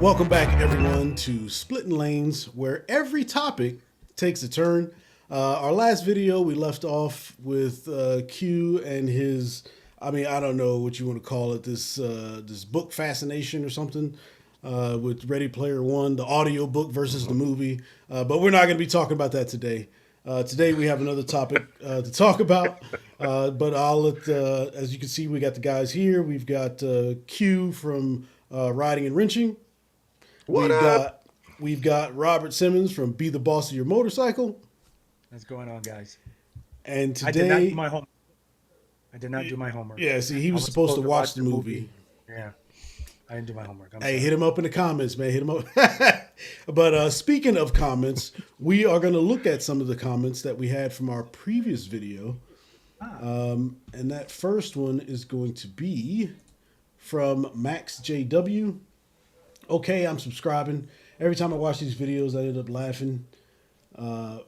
Welcome back, everyone, to Splitting Lanes, where every topic takes a turn. Our last video, we left off with Q and his, I don't know what you want to call it, this book fascination or something with Ready Player One, the audio book versus the movie. But we're not going to be talking about that today. Today we have another topic to talk about, but I'll let, as you can see, we got the guys here. We've got Q from Riding and Wrenching. We've got Robert Simmons from Be the Boss of Your Motorcycle. What's going on, guys? And today, I did not do my homework. I did not do my homework. Yeah, see, he was supposed to watch the movie. Yeah, I didn't do my homework. Hey, hit him up in the comments, man. Hit him up. But speaking of comments, we are going to look at some of the comments that we had from our previous video. And that first one is going to be from Max JW. Okay, I'm subscribing. Every time I watch these videos, I end up laughing. Not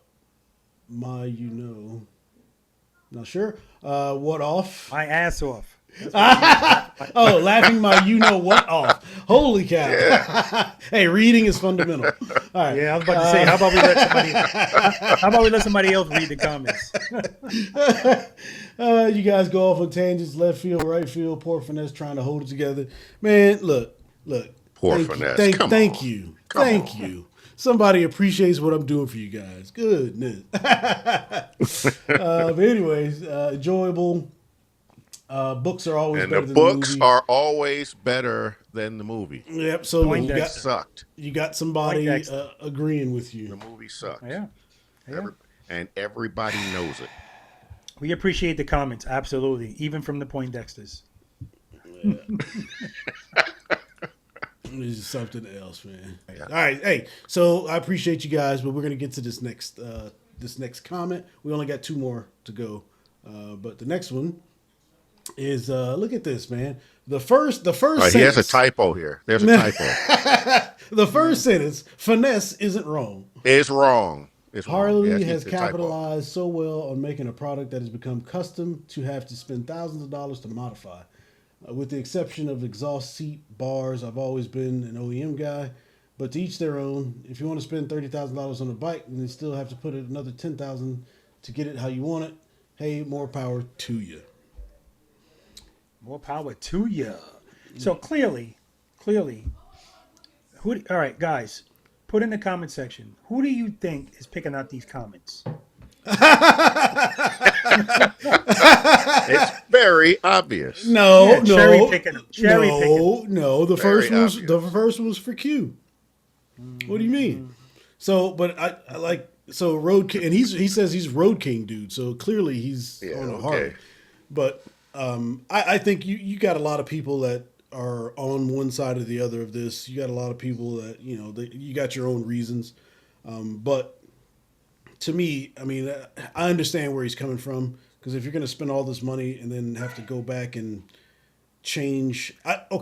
sure. What off? My ass off. Oh, laughing my what off. Holy cow. Yeah. Hey, reading is fundamental. All right. Yeah, I was about to say, how about we let somebody else read the comments? You guys go off on tangents, left field, right field, poor finesse trying to hold it together. Man, look. Poor finesse. Thank you. Somebody appreciates what I'm doing for you guys. Goodness. But anyways, enjoyable. Books are always better than the movie. And the books are always better than the movie. Yep. So sucked. You got somebody agreeing with you. The movie sucked. Yeah. And everybody knows it. We appreciate the comments, absolutely, even from the Poindexters. Yeah. This is something else, man. Yeah. All right, hey. So I appreciate you guys, but we're gonna get to this next comment. We only got 2 more to go, but the next one is look at this, man. The first. Sentence, he has a typo here. There's a typo. The first sentence: finesse isn't wrong. It's wrong. Harley has capitalized so well on making a product that has become custom to have to spend thousands of dollars to modify. With the exception of exhaust seat bars, I've always been an OEM guy, but to each their own. If you want to spend $30,000 on a bike and then still have to put it another $10,000 to get it how you want it, hey, more power to you. More power to you. So clearly, all right, guys, put in the comment section, who do you think is picking out these comments? It's very obvious. No. Cherry picking. No. The first one was for Q. What do you mean? So, but I like Road King, and he says he's Road King dude. So clearly he's on a Harley. But I think you got a lot of people that are on one side or the other of this. You got a lot of people that you got your own reasons, but. To me, I understand where he's coming from, because if you're going to spend all this money and then have to go back and change, If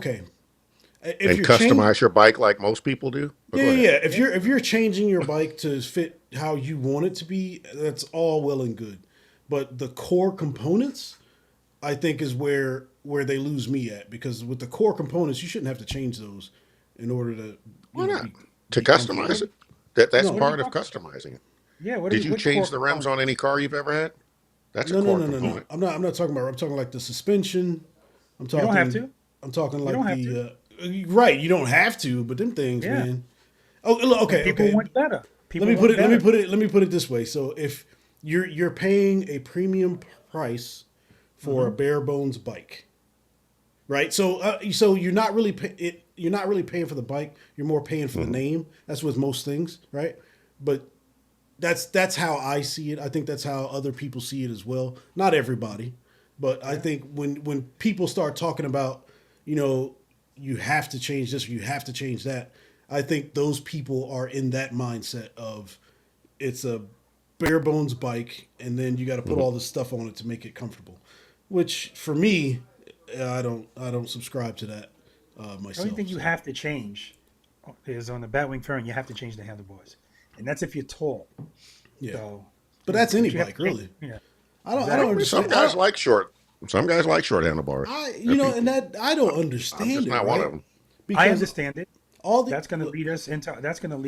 and customize your bike like most people do. Yeah. If you're changing your bike to fit how you want it to be, that's all well and good. But the core components, I think, is where they lose me at, because with the core components, you shouldn't have to change those in order to. Why not? To customize it. That's part of customizing it. Yeah. Did you change the rims on any car you've ever had? That's a core component. I'm not talking about. I'm talking like the suspension. I'm talking. You don't have to. I'm talking like right. You don't have to, but them things, man. Oh, okay. People want better. Let me put it this way. So if you're paying a premium price for a bare bones bike, right? So you're not really paying for the bike. You're more paying for the name. That's with most things, right? But that's how I see it. I think that's how other people see it as well. Not everybody, but I think when people start talking about, you have to change this or you have to change that, I think those people are in that mindset of it's a bare bones bike and then you got to put all this stuff on it to make it comfortable. Which for me, I don't subscribe to that myself. The only thing you have to change is on the Batwing Fern. You have to change the handlebars. And that's if you're tall. Yeah. So, but that's any bike, really. Yeah. I don't understand. Some guys like short handlebars. I don't understand. I'm just not one of them. Because I understand it. all the that's going to lead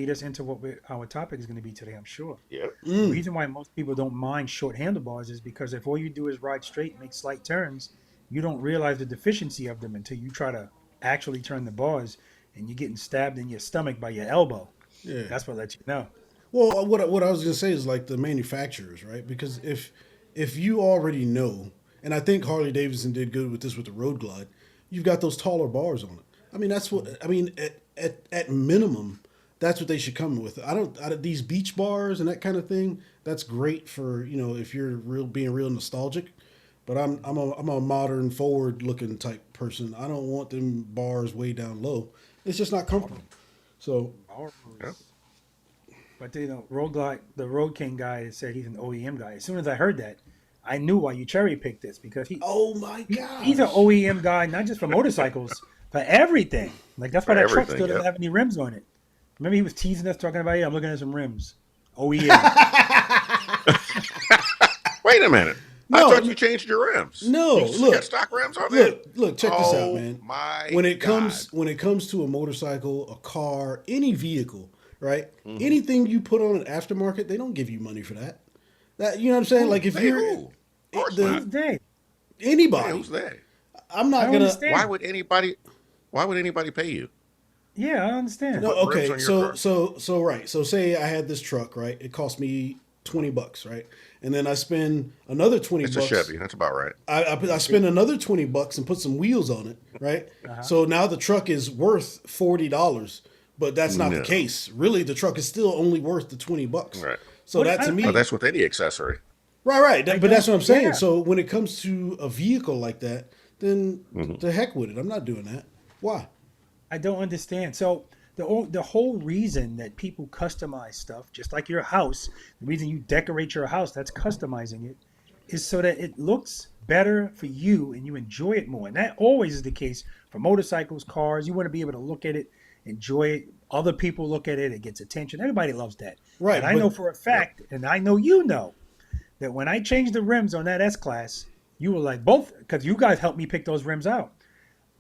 us into what our topic is going to be today. I'm sure. Yep. The reason why most people don't mind short handlebars is because if all you do is ride straight, make slight turns, you don't realize the deficiency of them until you try to actually turn the bars, and you're getting stabbed in your stomach by your elbow. Yeah. That's what lets you know. Well, what I was gonna say is like the manufacturers, right? Because if you already know, and I think Harley Davidson did good with this with the Road Glide, you've got those taller bars on it. I mean, that's what I mean. At minimum, that's what they should come with. These beach bars and that kind of thing. That's great for if you're being real nostalgic. But I'm a modern, forward looking type person. I don't want them bars way down low. It's just not comfortable. So. Yep. But the Road King guy said he's an OEM guy. As soon as I heard that, I knew why you cherry picked this because Oh my god. he's an OEM guy, not just for motorcycles, for everything. Like that's why For that truck everything, still doesn't yep. have any rims on it. Remember he was teasing us talking about, I'm looking at some rims. OEM. Wait a minute. I No, thought you changed your rims. No, you look. got stock rims on there. Look, check this out, Oh, man. my when it God. comes to a motorcycle, a car, any vehicle, right? Mm-hmm. Anything you put on an aftermarket, they don't give you money for that. That you know what I'm saying? Like if Hey, you're who? Of course the- not. Who's they? Hey, anybody, who's they? I'm I not don't gonna. understand. Why would anybody pay you? Yeah, I understand. No, Put rims okay. on your So right. So say I had this truck, right? It cost me $20, right? And then I spend another 20 It's a bucks. Chevy. That's about right. I spend another $20 and put some wheels on it, right? So now the truck is worth $40, but that's not the No. case. Really, the truck is still only worth the $20. Right. So What- that to me, Well, that's with any accessory. right. But that's what I'm saying. yeah. So when it comes to a vehicle like that, then Mm-hmm. the heck with it. I'm not doing that. Why? I don't understand. So the whole reason that people customize stuff, just like your house, the reason you decorate your house, that's customizing it, is so that it looks better for you and you enjoy it more. And that always is the case for motorcycles, cars. You want to be able to look at it, enjoy it. Other people look at it, it gets attention. Everybody loves that. Right, And I but- know for a fact, and I know you know, that when I changed the rims on that S-Class, you were like, both, because you guys helped me pick those rims out.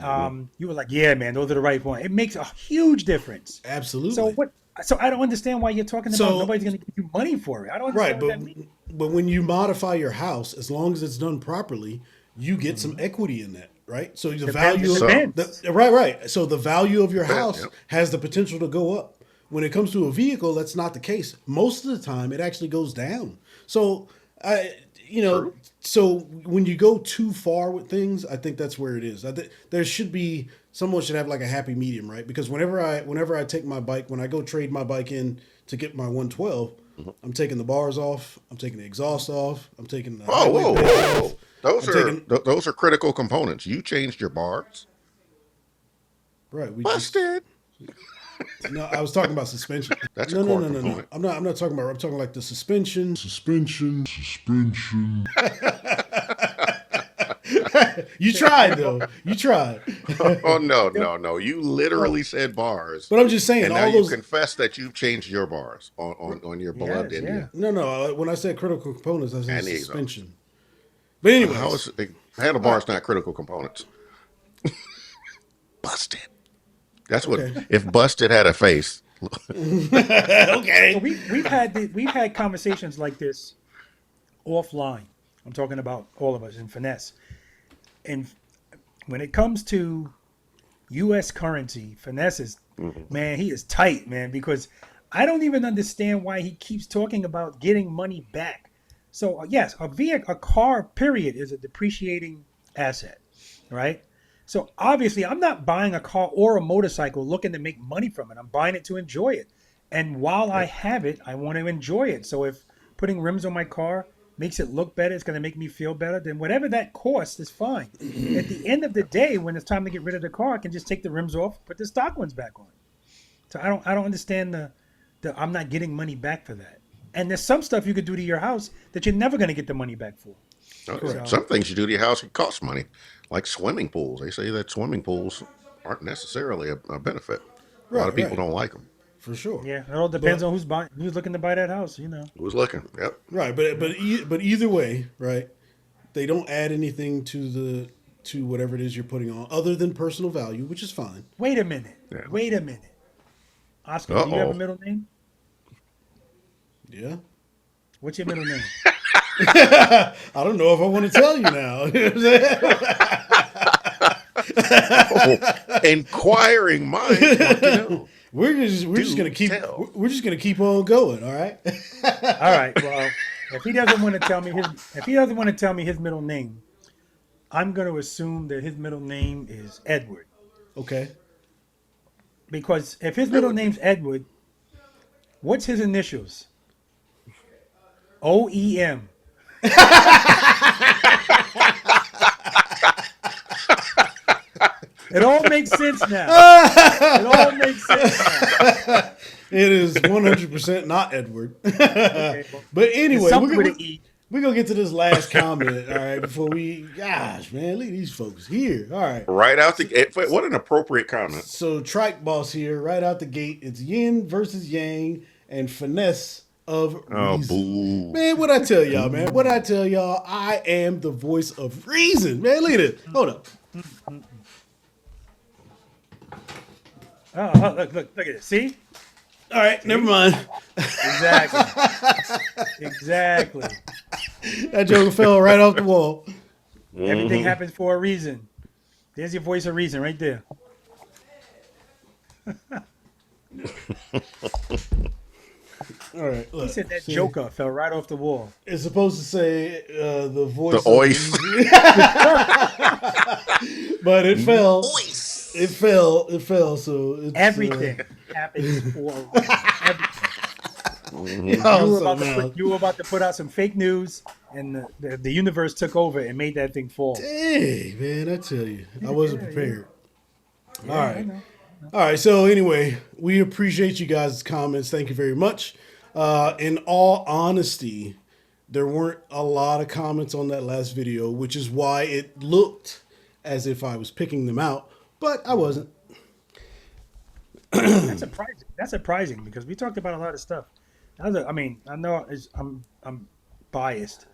You were like, yeah, man, those are the right ones. It makes a huge difference. Absolutely. So what? So I don't understand why you're talking about So- nobody's going to give you money for it. I don't Right, understand but what that means. but when you modify your house, as long as it's done properly, you get some equity in that, right? So the value, Depends. right. So the value of your Depends, house yep. has the potential to go up. When it comes to a vehicle, that's not the case. Most of the time, it actually goes down. So True. so when you go too far with things, I think that's where it is. There should be someone should have like a happy medium, right? Because whenever I take my bike, when I go trade my bike in to get my 112, I'm taking the bars off, I'm taking the exhaust off, I'm taking the Whoa, highway whoa, pads whoa! off. Those I'm are taking- those are critical components. You changed your bars. Right, we just, Busted. no, I was talking about suspension. That's a no, core no. component. I'm not talking about. I'm talking like the suspension. You tried though. You tried. Oh no! You literally said bars. But I'm just saying And now all you those. confess that you've changed your bars on your beloved Yes, India. No. When I said critical components, I said And the exhaust. suspension. But anyway, How is handlebars not critical components? Busted. That's what Okay. if busted had a face. okay. So we've had conversations like this offline. I'm talking about all of us in Finesse. And when it comes to U.S. currency, Finesse is, man, he is tight, man, because I don't even understand why he keeps talking about getting money back. So yes, a car, period, is a depreciating asset, right? So obviously, I'm not buying a car or a motorcycle looking to make money from it. I'm buying it to enjoy it. And while I have it, I want to enjoy it. So if putting rims on my car makes it look better, it's going to make me feel better, then whatever that costs is fine. At the end of the day, when it's time to get rid of the car, I can just take the rims off, put the stock ones back on. So I don't understand the I'm not getting money back for that. And there's some stuff you could do to your house that you're never going to get the money back for. Some things you do to your house cost money, like swimming pools. They say that swimming pools aren't necessarily a benefit. A lot of people don't like them. For sure. Yeah, it all depends on who's looking to buy that house, you know. Who's looking? Yep. Right, but either way, right? They don't add anything to whatever it is you're putting on, other than personal value, which is fine. Wait a minute. Yeah. Wait a minute. Oscar, do you have a Uh-oh. middle name? Yeah. What's your middle name? I don't know if I want to tell you now. You know Oh, inquiring minds want to know. we're just gonna Do keep tell. we're just gonna keep on going. All right. All right. Well, if he doesn't want to tell me his middle name, I'm going to assume that his middle name is Edward. Okay. Because if his middle name's Edward, what's his initials? OEM. It all makes sense now. It all makes sense now. It is 100% not Edward. Okay, well, But it's anyway, something with an E. we're gonna get to this last comment. All right, before we, gosh, man, look at these folks here. All right. Right out the gate. What an appropriate comment. So Trike Boss here, right out the gate. It's Yin versus Yang and Finesse of Oh, Reason. boo. Man, what I tell y'all, man? What I tell y'all? I am the voice of reason, man. Look at it. Hold up. Oh, look at it. See? All right, never mind. Exactly. Exactly. That joke fell right off the wall. Everything happens for a reason. There's your voice of reason right there. All right, He look. said that See, Joker fell right off the wall. It's supposed to say the voice The of oif. reason, but it fell. It fell. It fell. So it's, Everything happens for a reason. Everything. Oh, You were about to put out some fake news, and the universe took over and made that thing fall. Hey, man, I tell you, I wasn't prepared. Yeah, All I right. know. All right. So anyway, we appreciate you guys' comments. Thank you very much. In all honesty, there weren't a lot of comments on that last video, which is why it looked as if I was picking them out, but I wasn't. That's surprising. That's surprising because we talked about a lot of stuff. I mean, I know I'm biased,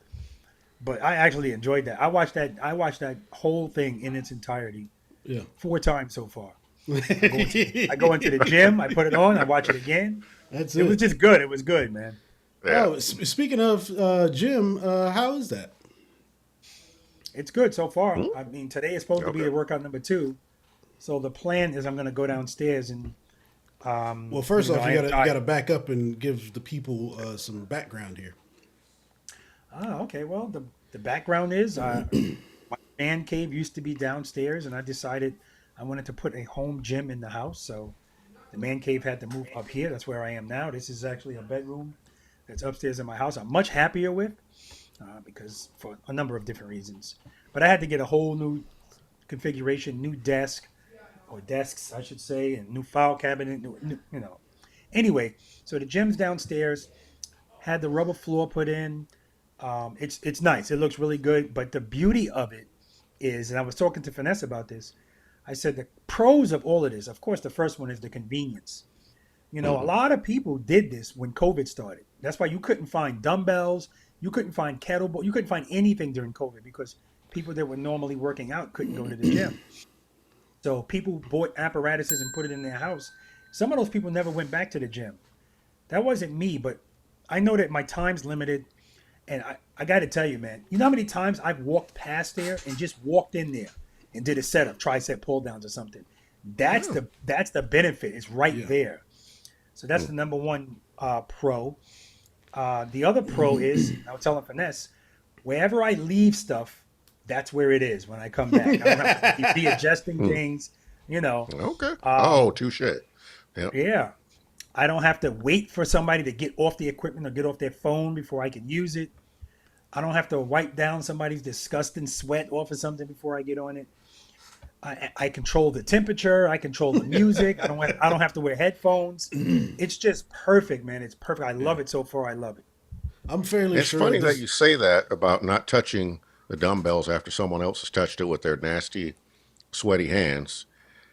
but I actually enjoyed that. I watched that whole thing in its entirety Yeah. 4 times so far. I go into the gym, I put it on, I watch it again. That's It was just good. It was good, man. Yeah. Oh, speaking of Jim, how is that? It's good so far. I mean, today is supposed to be Okay. the workout number 2. So the plan is I'm going to go downstairs and Well, first off, I you am gotta tired. back up and give the people some background here. Okay. Well, the background is my man cave used to be downstairs, and I decided I wanted to put a home gym in the house. So the man cave had to move up here. That's where I am now. This is actually a bedroom that's upstairs in my house. I'm much happier with because for a number of different reasons. But I had to get a whole new configuration, new desk or desks, I should say, and new file cabinet. You know. Anyway, so the gym's downstairs. Had the rubber floor put in. It's nice. It looks really good. But the beauty of it is, and I was talking to Finesse about this. I said the pros of all of this. Of course, the first one is the convenience. You know, a lot of people did this when COVID started. That's why you couldn't find dumbbells, you couldn't find kettlebell, you couldn't find anything during COVID because people that were normally working out couldn't go to the gym. So people bought apparatuses and put it in their house. Some of those people never went back to the gym. That wasn't me, but I know that my time's limited. And I got to tell you, man, you know how many times I've walked past there and just walked in there and did a setup, tricep pull downs or something. That's the benefit. It's right there. So that's the number one pro. The other pro is, I was telling Finesse, wherever I leave stuff, that's where it is when I come back. I don't have to be adjusting things, you know. Okay. Touche. Yeah. Yeah. I don't have to wait for somebody to get off the equipment or get off their phone before I can use it. I don't have to wipe down somebody's disgusting sweat off of something before I get on it. I control the temperature. I control the music. I don't have to wear headphones. It's just perfect, man. It's perfect. I love it so far. I love it. I'm fairly It's sure. funny that you say that about not touching the dumbbells after someone else has touched it with their nasty, sweaty hands.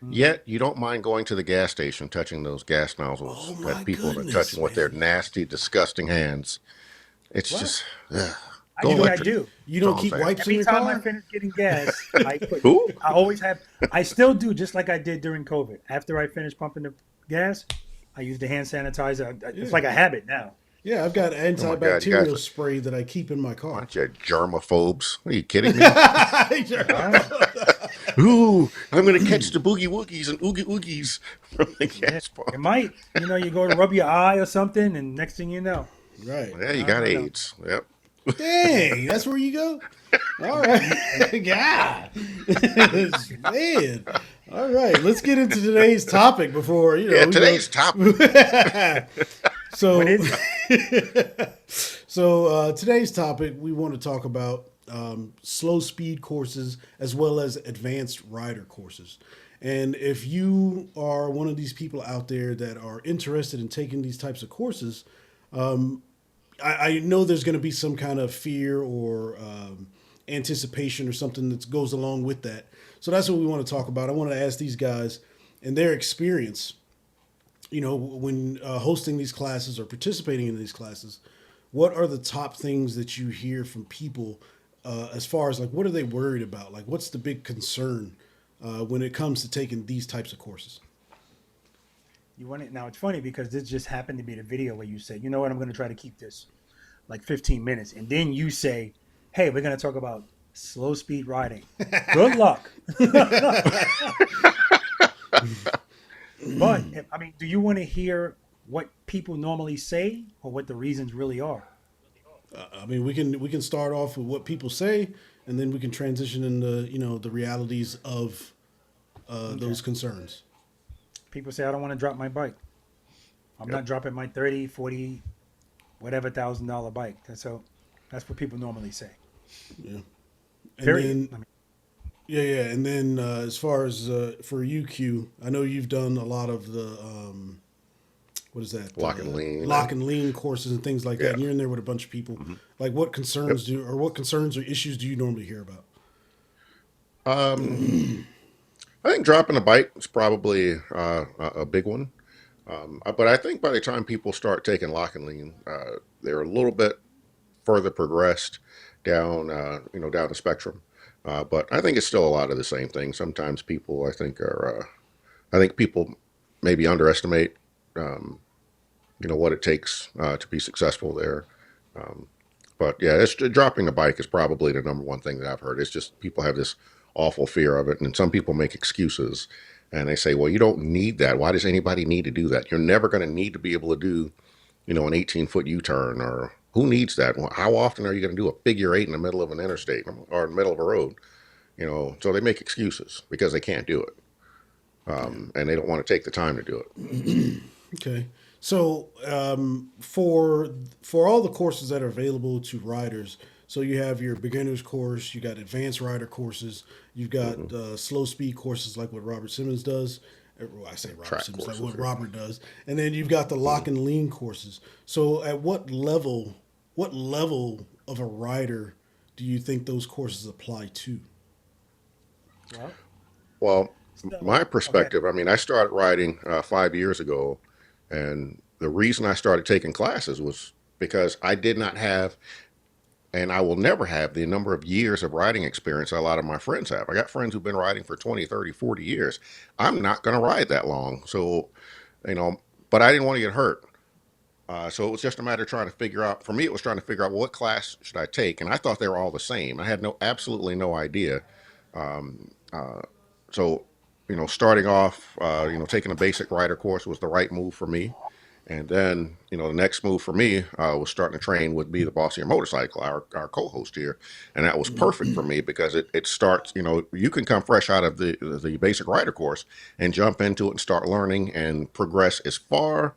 Yet you don't mind going to the gas station, touching those gas nozzles Oh my that people are goodness, touching with their man. nasty, disgusting hands. It's What? just I go do what I electric. do. You don't That's all keep I'm saying. wipes in Every your time I car? finish getting gas, I put. Ooh. I always have. I still do, just like I did during COVID. After I finish pumping the gas, I use the hand sanitizer. It's like a habit now. Yeah, I've got God, you antibacterial guys, spray that I keep in my car. aren't you germaphobes? Are you kidding me? Right? Ooh, I'm going to catch the boogie woogies and oogie oogies from the Yeah. gas It pump. might, you go to rub your eye or something, and next thing you know, Right. Yeah, you I got don't know. AIDS. Yep. Dang, that's where you go? All right. Yeah. Man. All right, let's get into today's topic before, Yeah, we today's go. topic. So, what is it? today's topic, we want to talk about slow speed courses as well as advanced rider courses. And if you are one of these people out there that are interested in taking these types of courses, I know there's going to be some kind of fear or anticipation or something that goes along with that. So that's what we want to talk about. I want to ask these guys and their experience, when hosting these classes or participating in these classes, what are the top things that you hear from people as far as like what are they worried about? Like what's the big concern when it comes to taking these types of courses? You want it now? It's funny because this just happened to be the video where you said, you know what, I'm going to try to keep this like 15 minutes, and then you say, hey, we're going to talk about slow speed riding. Good luck. But I mean, do you want to hear what people normally say or what the reasons really are? I mean, we can start off with what people say, and then we can transition into the realities of those concerns. People say, I don't want to drop my bike. I'm not dropping my 30, 40, whatever $1,000 bike. That's what people normally say. Yeah, and Period. then I mean, yeah, and then as far as for you, Q, I know you've done a lot of the what is that? Lock and lean. Lock and lean courses and things like that. Yeah. And you're in there with a bunch of people. Like, what concerns what concerns or issues do you normally hear about? I think dropping a bike is probably a big one. But I think by the time people start taking lock and lean, they're a little bit further progressed down the spectrum. But I think it's still a lot of the same thing. Sometimes people, I think people maybe underestimate, what it takes to be successful there. But yeah, it's dropping a bike is probably the number one thing that I've heard. It's just people have this awful fear of it, and some people make excuses, and they say, "Well, you don't need that. Why does anybody need to do that? You're never going to need to be able to do, an 18-foot U-turn, or who needs that? Well, how often are you going to do a figure eight in the middle of an interstate or in the middle of a road? So they make excuses because they can't do it, and they don't want to take the time to do it. Okay. So for all the courses that are available to riders, so you have your beginners course, you got advanced rider courses, you've got slow speed courses like what Robert Simmons does. Well, I say Robert Track Simmons, like courses, what Robert does, and then you've got the lock and lean courses. So at what level of a rider do you think those courses apply to? well, Well, my okay. perspective, I mean, I started riding 5 years ago, and the reason I started taking classes was because I did not have, and I will never have, the number of years of riding experience a lot of my friends have. I got friends who've been riding for 20, 30, 40 years. I'm not going to ride that long. So, you know, but I didn't want to get hurt. So it was just a matter of trying to figure out, for me, it was trying to figure out what class should I take. And I thought they were all the same. I had absolutely no idea. So, starting off, taking a basic rider course was the right move for me. And then, the next move for me was starting to train would be the Boss of Your Motorcycle, our co-host here. And that was perfect for me because it starts, you can come fresh out of the basic rider course and jump into it and start learning and progress as far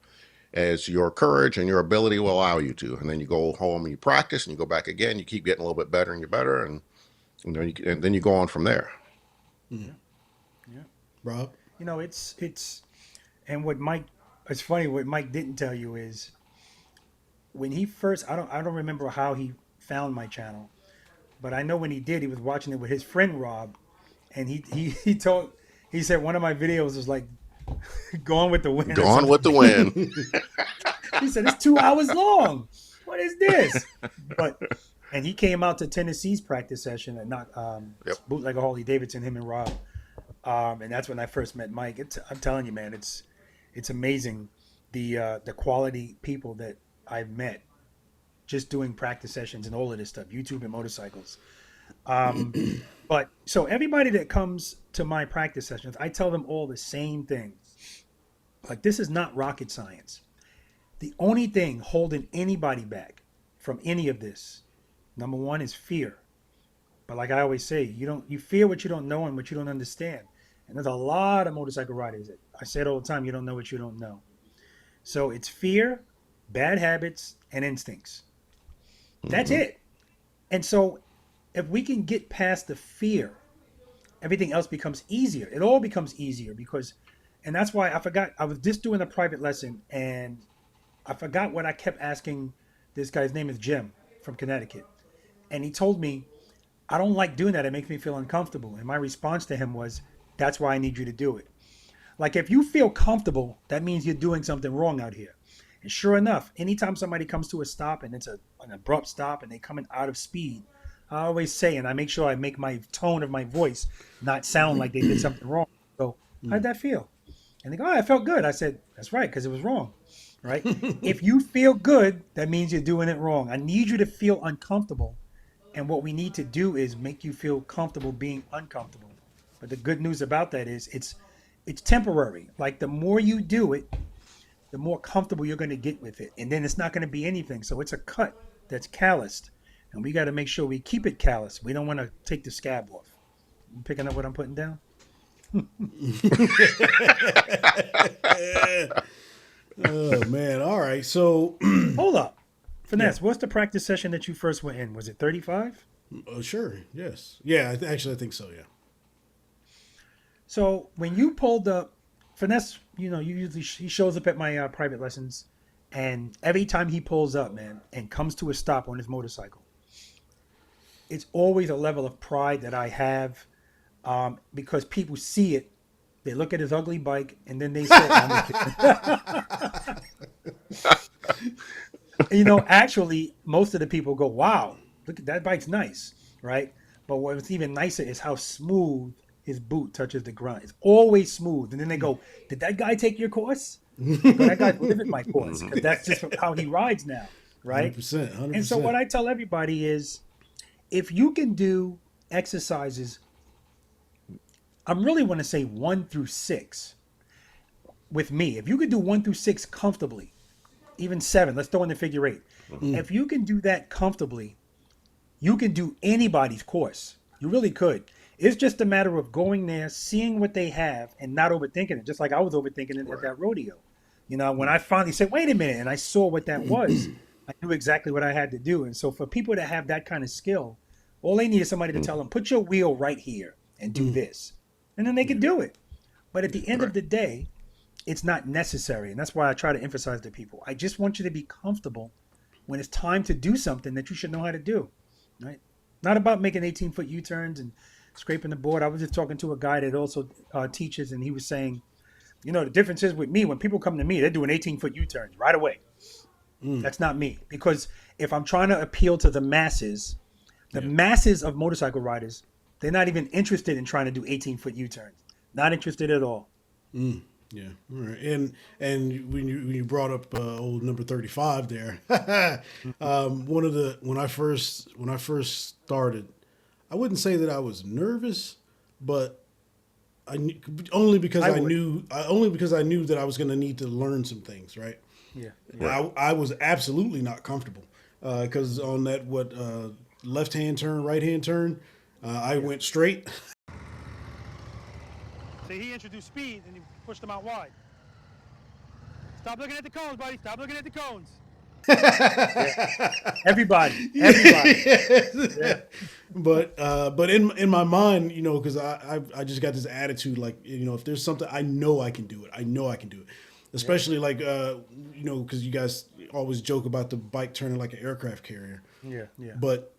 as your courage and your ability will allow you to. And then you go home and you practice and you go back again, you keep getting a little bit better and you're better. And, and then you go on from there. Yeah. Rob? It's and what Mike. It's funny what Mike didn't tell you is when he first. I don't remember how he found my channel, but I know when he did, he was watching it with his friend Rob, and he said one of my videos was like Gone with the Wind. Or Gone something. with the Wind. He said it's 2 hours long. What is this? And he came out to Tennessee's practice session at Yep. Bootlegger Harley Davidson, him and Rob. And that's when I first met Mike. I'm telling you, man, it's amazing the quality people that I've met just doing practice sessions and all of this stuff, YouTube and motorcycles. Um, but so everybody that comes to my practice sessions, I tell them all the same thing. Like, this is not rocket science. The only thing holding anybody back from any of this, number one, is fear. But like I always say, you fear what you don't know and what you don't understand. And there's a lot of motorcycle riders that I say it all the time, you don't know what you don't know. So it's fear, bad habits, and instincts. That's it. And so if we can get past the fear, everything else becomes easier. It all becomes easier because, and that's why I forgot, I was just doing a private lesson and I forgot what I kept asking this guy's name is Jim from Connecticut. And he told me, I don't like doing that. It makes me feel uncomfortable. And my response to him was, that's why I need you to do it. Like, if you feel comfortable, that means you're doing something wrong out here. And sure enough, anytime somebody comes to a stop and it's an abrupt stop and they're coming out of speed, I always say, and I make sure I make my tone of my voice not sound like they did something wrong. So, how'd that feel? And they go, oh, I felt good. I said, that's right, because it was wrong, right? If you feel good, that means you're doing it wrong. I need you to feel uncomfortable. And what we need to do is make you feel comfortable being uncomfortable. But the good news about that is it's temporary. Like, the more you do it, the more comfortable you're going to get with it. And then it's not going to be anything. So it's a cut that's calloused. And we got to make sure we keep it callous. We don't want to take the scab off. You picking up what I'm putting down? Oh, man. All right. So, Hold up. Finesse, what's the practice session that you first went in? Was it 35? sure. Yes. Yeah. Actually, I think so. Yeah. So when you pulled up, Finesse, he shows up at my private lessons, and every time he pulls up, man, and comes to a stop on his motorcycle, it's always a level of pride that I have, because people see it, they look at his ugly bike, and then they say, actually, most of the people go, wow, look at that bike's nice, right? But what's even nicer is how smooth his boot touches the ground. It's always smooth. And then they go, did that guy take your course? That guy living my course, because that's just how he rides now, right? 100%. And so what I tell everybody is, if you can do exercises, I'm really want to say 1 through 6 with me. If you could do 1 through 6 comfortably, even 7, let's throw in the figure 8. If you can do that comfortably, you can do anybody's course. You really could. It's just a matter of going there, seeing what they have, and not overthinking it, just like I was overthinking it at that rodeo. When I finally said, wait a minute, and I saw what that was, I knew exactly what I had to do. And so for people that have that kind of skill, all they need is somebody to tell them, put your wheel right here and do this. And then they can do it. But at the end of the day, it's not necessary. And that's why I try to emphasize to people. I just want you to be comfortable when it's time to do something that you should know how to do, right? Not about making 18-foot U-turns and scraping the board. I was just talking to a guy that also teaches, and he was saying, the difference is with me, when people come to me, they're doing 18-foot U-turns right away. That's not me. Because if I'm trying to appeal to the masses of motorcycle riders, they're not even interested in trying to do 18-foot U-turns. Not interested at all. Yeah. All right. And when you brought up old number 35 there, when I first started, I wouldn't say that I was nervous, but only because I knew that I was going to need to learn some things, right? Yeah. I was absolutely not comfortable because on that left-hand turn, right-hand turn, I went straight. See, he introduced speed and he pushed them out wide. Stop looking at the cones, buddy. Stop looking at the cones. Everybody. Yeah. But in my mind, because I just got this attitude, like, if there's something, I know I can do it. I know I can do it. Especially like, because you guys always joke about the bike turning like an aircraft carrier. Yeah. But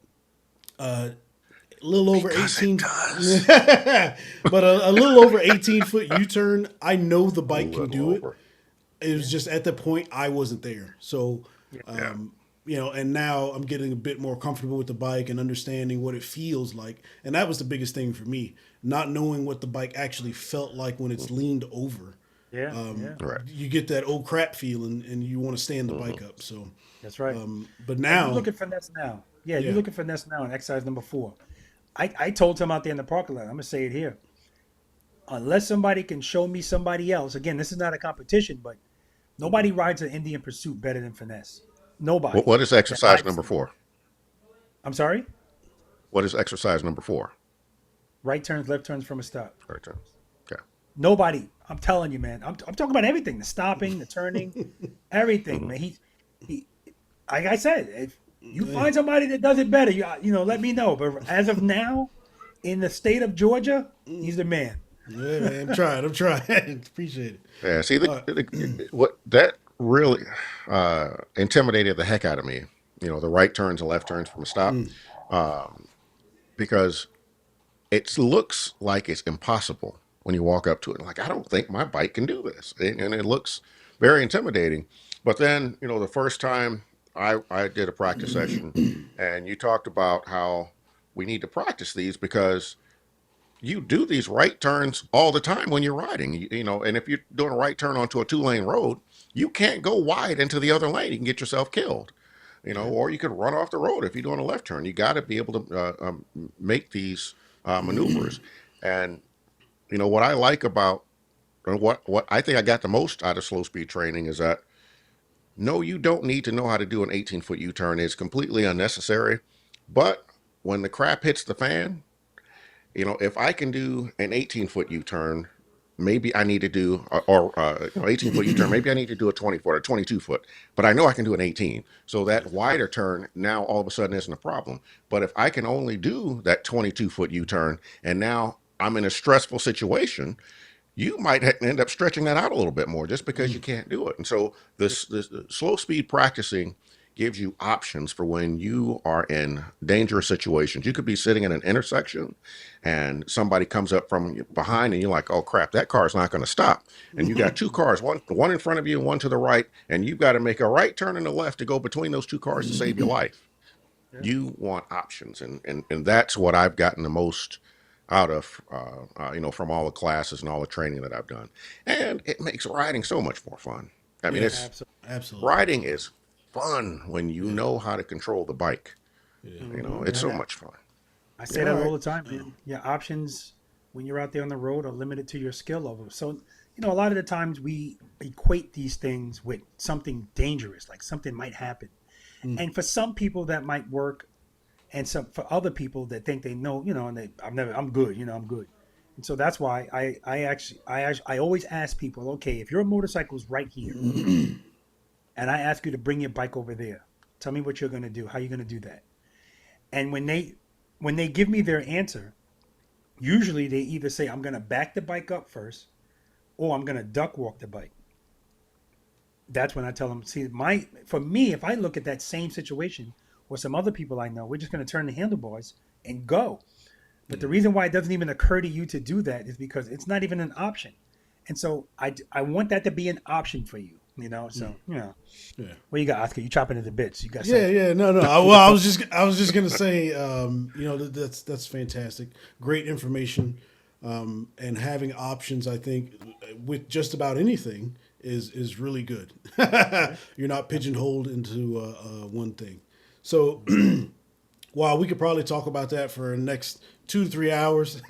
a little over Because 18, it does. but a little over 18-foot U-turn, I know the bike can do it. It was just at the point I wasn't there. So, and now I'm getting a bit more comfortable with the bike and understanding what it feels like. And that was the biggest thing for me, not knowing what the bike actually felt like when it's leaned over. Yeah. Right. You get that old crap feeling, and you want to stand the bike up. So, That's right. but And you now, look at finesse now. Yeah, you yeah, look at finesse now in exercise number 4. I told him out there in the parking lot, I'm gonna say it here. Unless somebody can show me somebody else, again, this is not a competition, but nobody rides an Indian Pursuit better than finesse. Nobody What is that exercise I've number seen. 4? I'm sorry? What is exercise number 4? Right turns, left turns from a stop. Right turn. Okay. Nobody. I'm telling you, man. I'm talking about everything: the stopping, the turning, everything, man. He, like I said, if you find somebody that does it better, you know, let me know. But as of now, in the state of Georgia, he's the man. yeah, man, I'm trying. Appreciate it. Yeah. See, Uh, what that really intimidated the heck out of me. You know, the right turns and left turns from a stop, because it looks like it's impossible when you walk up to it. Like, I don't think my bike can do this, and it looks very intimidating. But then, you know, the first time I did a practice session, and you talked about how we need to practice these because you do these right turns all the time when you're riding. You know, and if you're doing a right turn onto a 2-lane road, you can't go wide into the other lane. You can get yourself killed. You know, or you could run off the road if you're doing a left turn. You got to be able to make these maneuvers. And you know what I like about, and what I think I got the most out of slow speed training is that no, you don't need to know how to do an 18-foot U-turn. It's completely unnecessary. But when the crap hits the fan, you know, if I can do an 18-foot U-turn, maybe I need to do, you know, 18-foot U-turn, maybe I need to do a 20-foot or 22-foot, but I know I can do an 18. So that wider turn now all of a sudden isn't a problem. But if I can only do that 22-foot U-turn and now I'm in a stressful situation, you might end up stretching that out a little bit more just because you can't do it. And so this slow speed practicing gives you options for when you are in dangerous situations. You could be sitting in an intersection and somebody comes up from behind and you're like, oh crap, that car is not going to stop. And you got two cars, one in front of you and one to the right, and you've got to make a right turn and a left to go between those two cars to save your life. You want options, and that's what I've gotten the most out of, you know, from all the classes and all the training that I've done. And it makes riding so much more fun. I mean, Yeah, it's absolutely. riding is fun when you know how to control the bike. Yeah. You know, it's so much fun. I say All that all right. the time, man. Your options when you're out there on the road are limited to your skill level. So, you know, a lot of the times we equate these things with something dangerous, like something might happen. And for some people that might work, and some for other people that think they know, you know, and I'm good, you know, I'm good. And so that's why I always ask people, okay, if your motorcycle's right here, and I ask you to bring your bike over there, tell me what you're going to do, how you're going to do that. And when they give me their answer, usually they either say I'm going to back the bike up first, or I'm going to duck walk the bike. That's when I tell them, see, for me, if I look at that same situation or some other people I know, we're just going to turn the handlebars and go. But the reason why it doesn't even occur to you to do that is because it's not even an option. And so I want that to be an option for you, you know? So, you know, Yeah. what you got, Oscar? You chopping into bits. You got Yeah, something. yeah, no. I was just gonna say, you know, that's fantastic, great information, and having options. I think with just about anything is really good. You're not pigeonholed into one thing. So, while we could probably talk about that for the next 2 to 3 hours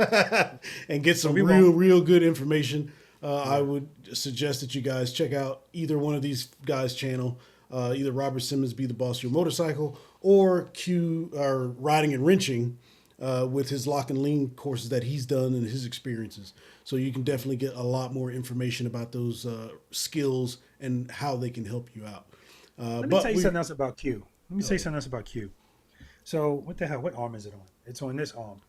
and get some we real good information, I would suggest that you guys check out either one of these guys' channel. Either Robert Simmons, Be the Boss of Your Motorcycle, or Q, or Riding and Wrenching, with his lock and lean courses that he's done and his experiences. So you can definitely get a lot more information about those skills and how they can help you out. Let me tell you something else about Q. Let me say something else about Q. So, what the hell? What arm is it on? It's on this arm.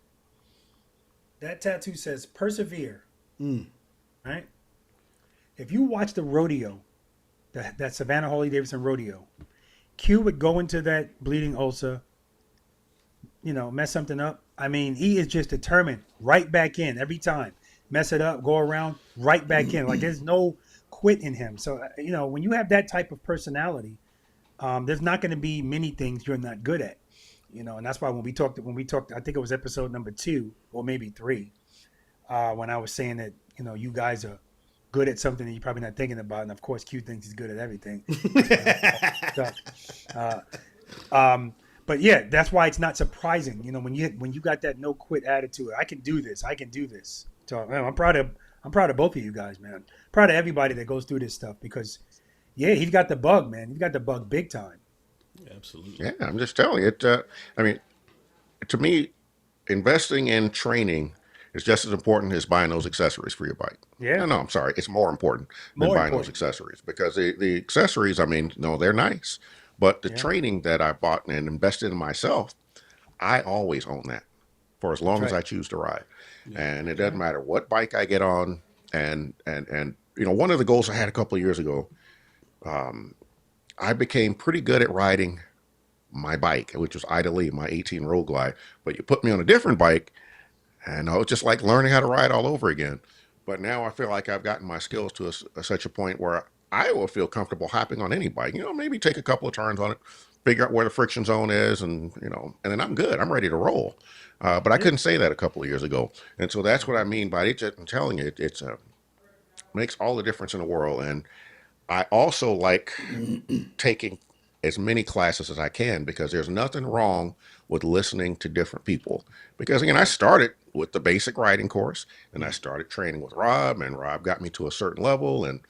That tattoo says persevere. Right? If you watch the rodeo, that Savannah Harley Davidson rodeo, Q would go into that bleeding ulcer, you know, mess something up. I mean, he is just determined, right back in every time. Mess it up, go around, right back in. Like there's no quit in him. So, you know, when you have that type of personality, there's not going to be many things you're not good at. You know, and that's why when we talked, I think it was episode number 2 or maybe 3, when I was saying that, you know, you guys are good at something that you're probably not thinking about. And of course, Q thinks he's good at everything. So, uh, but yeah, that's why it's not surprising. You know, when you got that no quit attitude, I can do this. I can do this. So man, I'm proud of both of you guys, man. Proud of everybody that goes through this stuff because, yeah, he's got the bug, man. He's got the bug big time. Absolutely. Yeah, I'm just telling you. I mean, to me, investing in training is just as important as buying those accessories for your bike. Yeah, No, I'm sorry. It's more important than more buying those important. accessories because the accessories, I mean, no, they're nice. But the Yeah, training that I bought and invested in myself, I always own that for as that's long as right. I choose to ride. And it That's doesn't right. matter what bike I get on. And one of the goals I had a couple of years ago, I became pretty good at riding my bike, which was Ida Lee, my 18 Road Glide. But you put me on a different bike, and I was just like learning how to ride all over again. But now I feel like I've gotten my skills to such a point where I will feel comfortable hopping on any bike. Maybe take a couple of turns on it, figure out where the friction zone is, and then I'm good. I'm ready to roll. But I Yeah. couldn't say that a couple of years ago, and so that's what I mean by it. I'm telling you, it's makes all the difference in the world. And I also like taking as many classes as I can because there's nothing wrong with listening to different people. Because again, I started with the basic riding course and I started training with Rob, and Rob got me to a certain level. And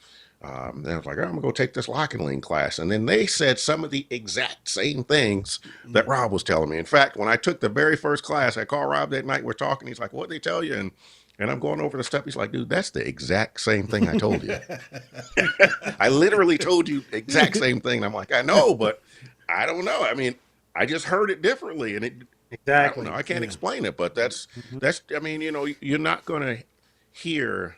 then I was like, oh, I'm gonna go take this lock and lean class. And then they said some of the exact same things that Rob was telling me. In fact, when I took the very first class, I called Rob that night. We're talking. He's like, "What'd they tell you?" And I'm going over the step. He's like, "Dude, that's the exact same thing I told you." I literally told you exact same thing. And I'm like, I know, but I don't know. I mean, I just heard it differently, and I don't know. Exactly. I can't Yeah. explain it, but Mhm. that's. I mean, you're not going to hear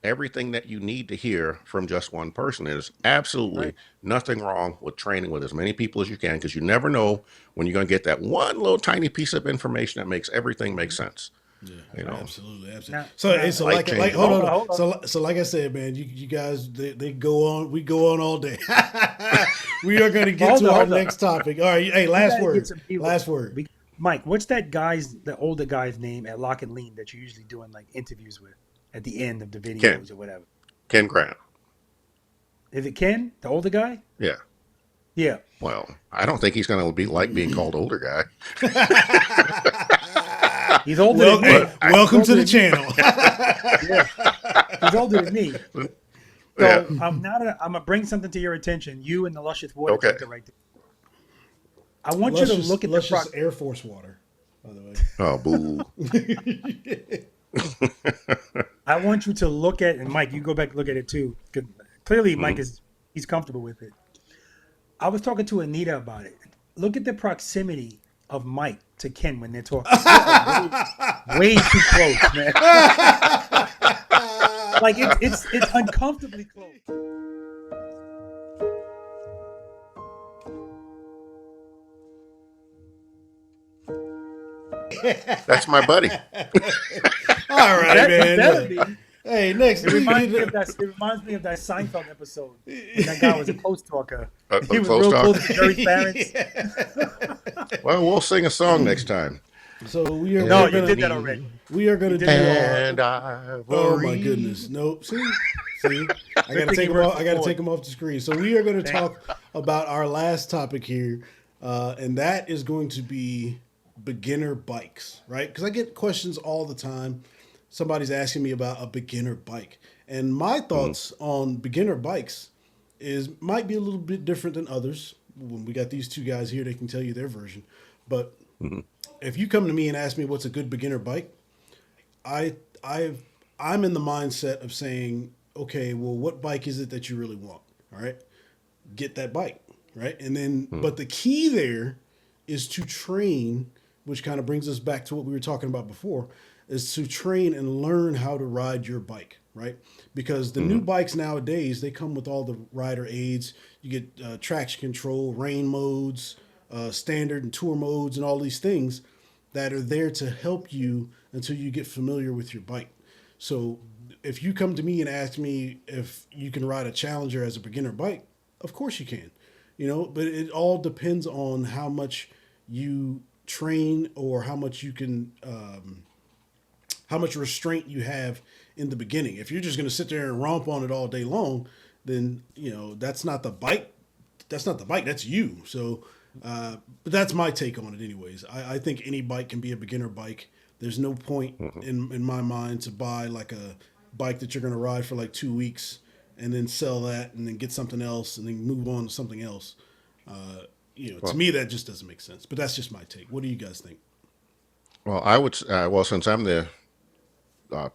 everything that you need to hear from just one person. There's absolutely Right. nothing wrong with training with as many people as you can because you never know when you're going to get that one little tiny piece of information that makes everything make sense. Yeah, You Right. know, absolutely, absolutely. Now, So, now, so life like, changing hold hold on. on, moment. hold on. So, like I said, man, you guys, they go on. We go on all day. We are going to Well, get to our hold on. next topic. All right. Hey, We last got to get word. some people. Last word. Mike, what's the older guy's name at Lock and Lean that you're usually doing like interviews with at the end of the Ken, videos or whatever? Ken Grant. Is it Ken, the older guy? Yeah. Yeah. Well, I don't think he's going to be like being called older guy. He's older Well, than hey, me. But He's welcome to older the than me. channel. Yeah. He's older than me. yeah. So I'm gonna bring something to your attention. You and the luscious water Okay. drinker right there. I want you to look at the Luscious proc. Air Force water, by the way. Oh, boo. I want you to look at, and Mike, you go back and look at it too. 'Cause clearly, Mike Mhm. he's comfortable with it. I was talking to Anita about it. Look at the proximity of Mike to Ken when they're talking. They are way too close, man. Like it's uncomfortably close. That's my buddy. All right, That man. better Look. be. Hey, next. It reminds me of that Seinfeld episode when that guy was a close talker. A He was close real talk. close to Jerry's parents. Well, we'll sing a song next time. So we are. No, we're you gonna, did that already. We are going You to did do that. our. And I Oh my goodness! Nope. See. I got to thing take you them worked off. I got to for take them off the screen. So we are going to Thank talk about our last topic here, and that is going to be beginner bikes, right? Because I get questions all the time. Somebody's asking me about a beginner bike, and my Mhm. thoughts on beginner bikes is might be a little bit different than others. When we got these two guys here, they can tell you their version. But Mhm. if you come to me and ask me what's a good beginner bike, I I'm in the mindset of saying, okay, well, what bike is it that you really want? All right, get that bike, right? And then, but the key there is to train, which kind of brings us back to what we were talking about before, is to train and learn how to ride your bike, right? Because the new Mhm. bikes nowadays, they come with all the rider aids. You get traction control, rain modes, standard and tour modes, and all these things that are there to help you until you get familiar with your bike. So if you come to me and ask me if you can ride a Challenger as a beginner bike, of course you can. But it all depends on how much you train or how much you can how much restraint you have in the beginning. If you're just going to sit there and romp on it all day long, then that's not the bike. That's not the bike. That's you. So, but that's my take on it, anyways. I think any bike can be a beginner bike. There's no point in my mind to buy like a bike that you're going to ride for like 2 weeks and then sell that and then get something else and then move on to something else. To me, that just doesn't make sense. But that's just my take. What do you guys think? Well, I would. Well, since I'm the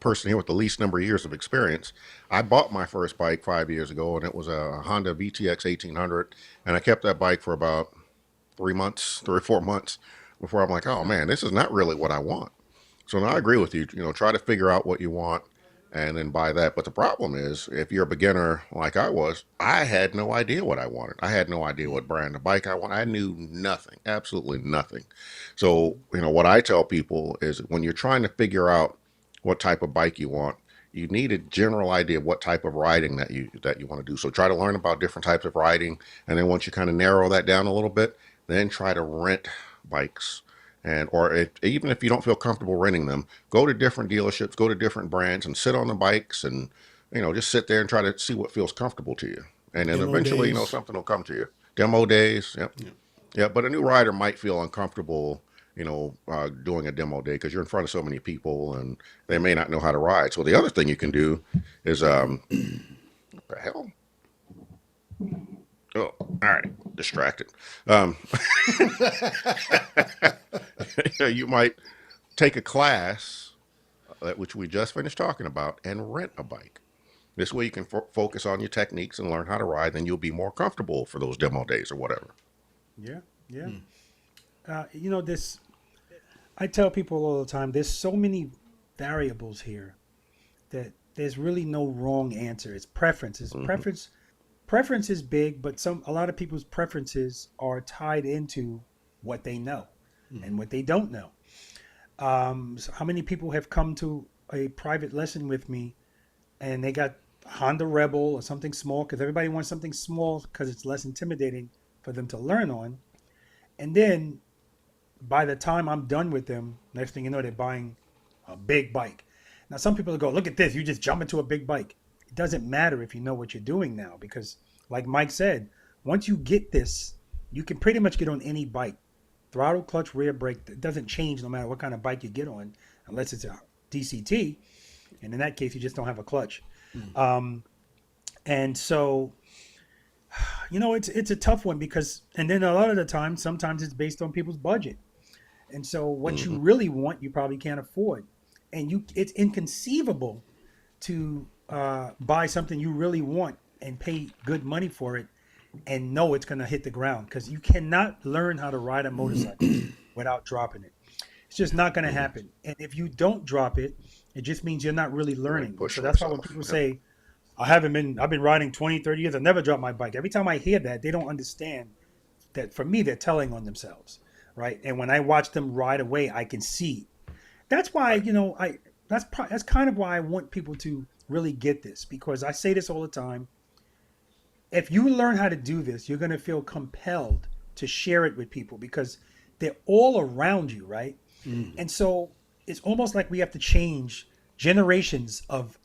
person here with the least number of years of experience, I bought my first bike 5 years ago, and it was a Honda VTX 1800, and I kept that bike for about 3 months, 3 or 4 months, before I'm like, oh man, this is not really what I want. So now I agree with you. Try to figure out what you want and then buy that. But the problem is, if you're a beginner like I was, I had no idea what I wanted. I had no idea what brand of bike I want. I knew nothing, absolutely nothing. So, what I tell people is when you're trying to figure out what type of bike you want, you need a general idea of what type of riding that you want to do. So try to learn about different types of riding, and then once you kind of narrow that down a little bit, then try to rent bikes. And even if you don't feel comfortable renting them, go to different dealerships, go to different brands, and sit on the bikes, and just sit there and try to see what feels comfortable to you. And then Demo eventually, days. something will come to you. Demo days, yep. Yeah. Yeah, but a new rider might feel uncomfortable, doing a demo day because you're in front of so many people and they may not know how to ride. So the other thing you can do is, what the hell? Oh, all right, distracted. You might take a class, which we just finished talking about, and rent a bike. This way you can focus on your techniques and learn how to ride. Then you'll be more comfortable for those demo days or whatever. Yeah, yeah. This. I tell people all the time. There's so many variables here that there's really no wrong answer. It's preferences. Preference is big, but a lot of people's preferences are tied into what they know and what they don't know. So how many people have come to a private lesson with me and they got Honda Rebel or something small because everybody wants something small because it's less intimidating for them to learn on. And then by the time I'm done with them, next thing you know, they're buying a big bike. Now, some people go, look at this. You just jump into a big bike. It doesn't matter if you know what you're doing now because, like Mike said, once you get this, you can pretty much get on any bike. Throttle, clutch, rear brake, it doesn't change no matter what kind of bike you get on, unless it's a DCT. And in that case, you just don't have a clutch. And so, it's a tough one because, and then a lot of the time, sometimes it's based on people's budget. And so what you really want, you probably can't afford. And it's inconceivable to buy something you really want and pay good money for it and know it's going to hit the ground because you cannot learn how to ride a motorcycle without dropping it. It's just not going to happen. And if you don't drop it, it just means you're not really learning. So that's why when people say, I've been riding 20, 30 years, I never dropped my bike. Every time I hear that, they don't understand that for me, they're telling on themselves, right? And when I watch them ride away, I can see. That's why, that's kind of why I want people to really get this because I say this all the time. If you learn how to do this, you're going to feel compelled to share it with people because they're all around you, right? And so it's almost like we have to change generations of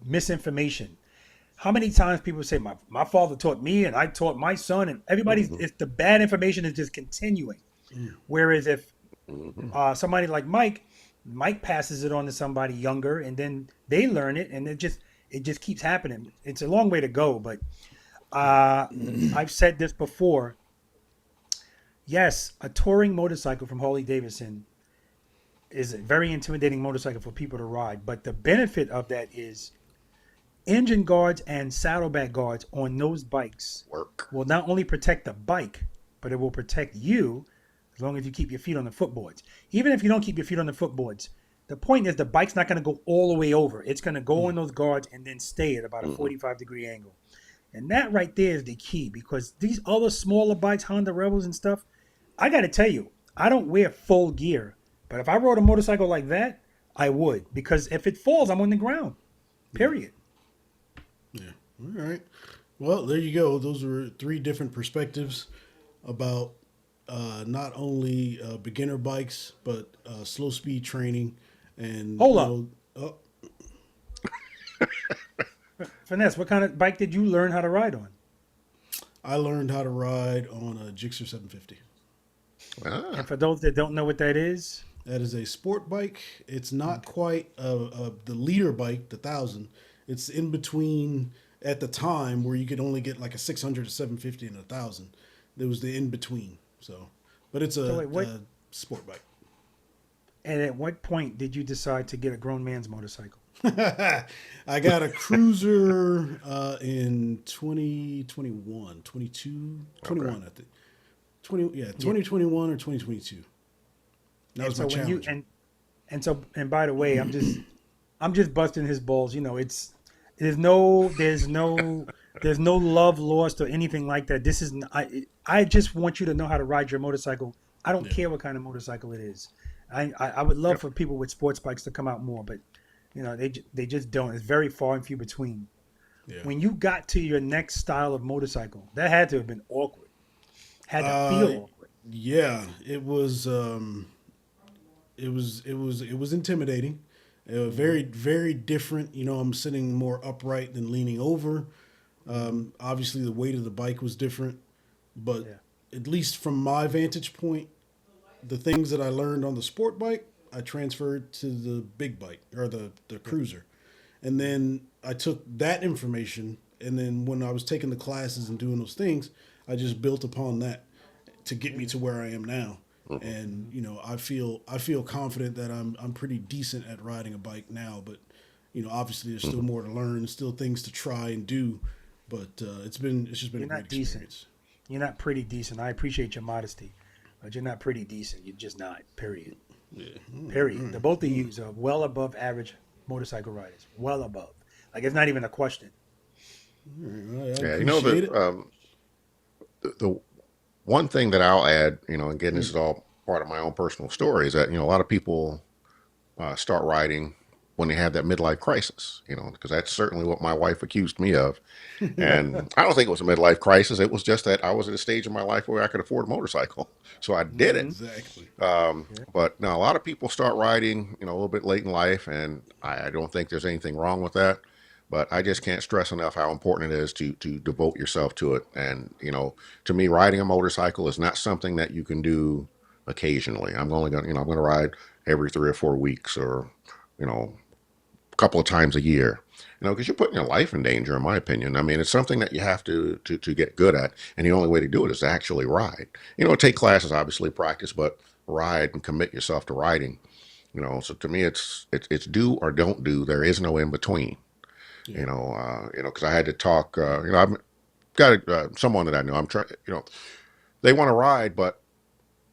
misinformation. How many times people say, my father taught me and I taught my son and everybody's, it's the bad information is just continuing. Whereas if somebody like Mike passes it on to somebody younger and then they learn it and it just keeps happening. It's a long way to go, but I've said this before. Yes, a touring motorcycle from Harley Davidson is a very intimidating motorcycle for people to ride, but the benefit of that is engine guards and saddlebag guards on those bikes will not only protect the bike, but it will protect you as long as you keep your feet on the footboards. Even if you don't keep your feet on the footboards, the point is the bike's not going to go all the way over. It's going to go on those guards and then stay at about a 45-degree angle. And that right there is the key because these other smaller bikes, Honda Rebels and stuff, I got to tell you, I don't wear full gear. But if I rode a motorcycle like that, I would. Because if it falls, I'm on the ground. Period. Yeah. All right. Well, there you go. Those were 3 different perspectives about not only beginner bikes, but slow speed training. And Hold up. Finesse, what kind of bike did you learn how to ride on? I learned how to ride on a Gixxer 750. Ah, And for those that don't know what that is, That is a sport bike. It's not quite the leader bike, the 1000. It's in between at the time where you could only get like a 600 to 750 and a 1000. There was the in between. So, but it's So wait, what- a sport bike. and at what point did you decide to get a grown man's motorcycle? I got a Cruiser in 2021, 22, 21, I think. 2021 or 2022. That was my when challenge. And by the way, I'm just busting his balls. You know, there's no love lost or anything like that. This is I just want you to know how to ride your motorcycle. I don't care what kind of motorcycle it is. I would love for people with sports bikes to come out more, but you know they just don't. It's very far and few between. Yeah. When you got to your next style of motorcycle, that had to have been awkward. Had to feel awkward. Yeah, it was. It was intimidating. Very very different. You know, I'm sitting more upright than leaning over. Obviously, the weight of the bike was different, but at least from my vantage point, the things that I learned on the sport bike, I transferred to the big bike or the Cruiser, and then I took that information, and then when I was taking the classes and doing those things, I just built upon that to get me to where I am now. And you know, I feel confident that I'm pretty decent at riding a bike now. But you know, obviously there's still more to learn, still things to try and do. But it's just been You're a great not decent. experience. You're not pretty decent. I appreciate your modesty, but you're not pretty decent. You're just not. Period. Yeah. Period. The both of you are well above average motorcycle riders. Well above. Like it's not even a question. yeah, you know the one thing that I'll add, you know, again, this is all part of my own personal story, is that, you know, a lot of people start riding when they have that midlife crisis, you know, because that's certainly what my wife accused me of. And I don't think it was a midlife crisis. It was just that I was at a stage in my life where I could afford a motorcycle. So I did it. Exactly. But now a lot of people start riding, you know, a little bit late in life, and I don't think there's anything wrong with that. But I just can't stress enough how important it is to devote yourself to it. And you know, to me, riding a motorcycle is not something that you can do occasionally. I'm only going, I'm going to ride every 3 or 4 weeks, or you know, a couple of times a year. You know, because you're putting your life in danger, in my opinion. I mean, it's something that you have to get good at, and the only way to do it is to actually ride. You know, take classes, obviously, practice, but ride and commit yourself to riding. You know, so to me, it's do or don't do. There is no in between. Because I had to talk. I've got someone that I know. I'm trying. You know, they want to ride, but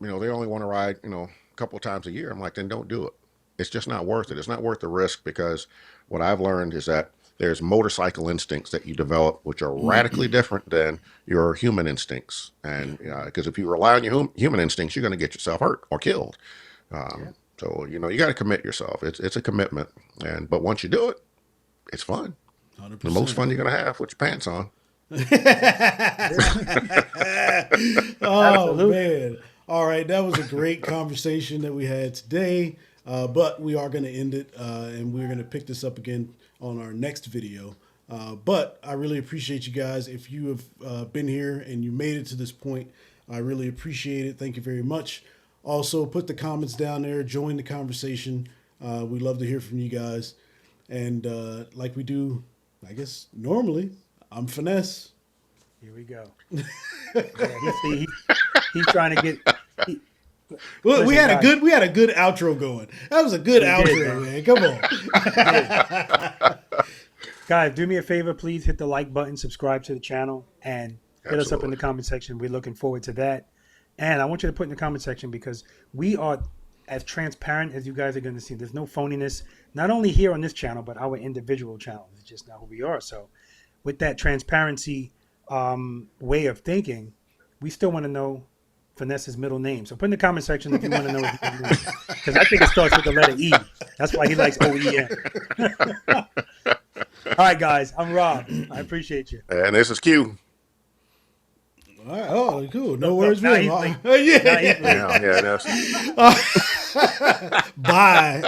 you know, they only want to ride. You know, a couple of times a year. I'm like, then don't do it. It's just not worth it. It's not worth the risk, because what I've learned is that there's motorcycle instincts that you develop which are radically different than your human instincts. And because if you rely on your human instincts, you're going to get yourself hurt or killed. So you know, you got to commit yourself. It's a commitment, but once you do it, it's fun. 100%. The most fun you're gonna have with your pants on. Oh Absolutely. man! All right, that was a great conversation that we had today. But we are going to end it, and we're going to pick this up again on our next video. But I really appreciate you guys. If you have been here and you made it to this point, I really appreciate it. Thank you very much. Also, put the comments down there. Join the conversation. We love to hear from you guys. And like we do, I guess, normally, I'm Finesse. Here we go. He's trying to get. Well, we Listen, had a good outro going. That was a good outro, man. Come on. Guys, do me a favor, please hit the like button, subscribe to the channel, and hit us up in the comment section. We're looking forward to that. And I want you to put in the comment section, because we are as transparent as you guys are going to see. There's no phoniness, not only here on this channel, but our individual channels. It's just not who we are. So with that transparency way of thinking, we still want to know Finesse's middle name. So put in the comment section if you want to know his middle name, because I think it starts with the letter E. That's why he likes OEM. All right, guys. I'm Rob. I appreciate you. And this is Q. All right. Oh, cool. No worries. Now with he's him. like- Yeah. Yeah, that's. Bye.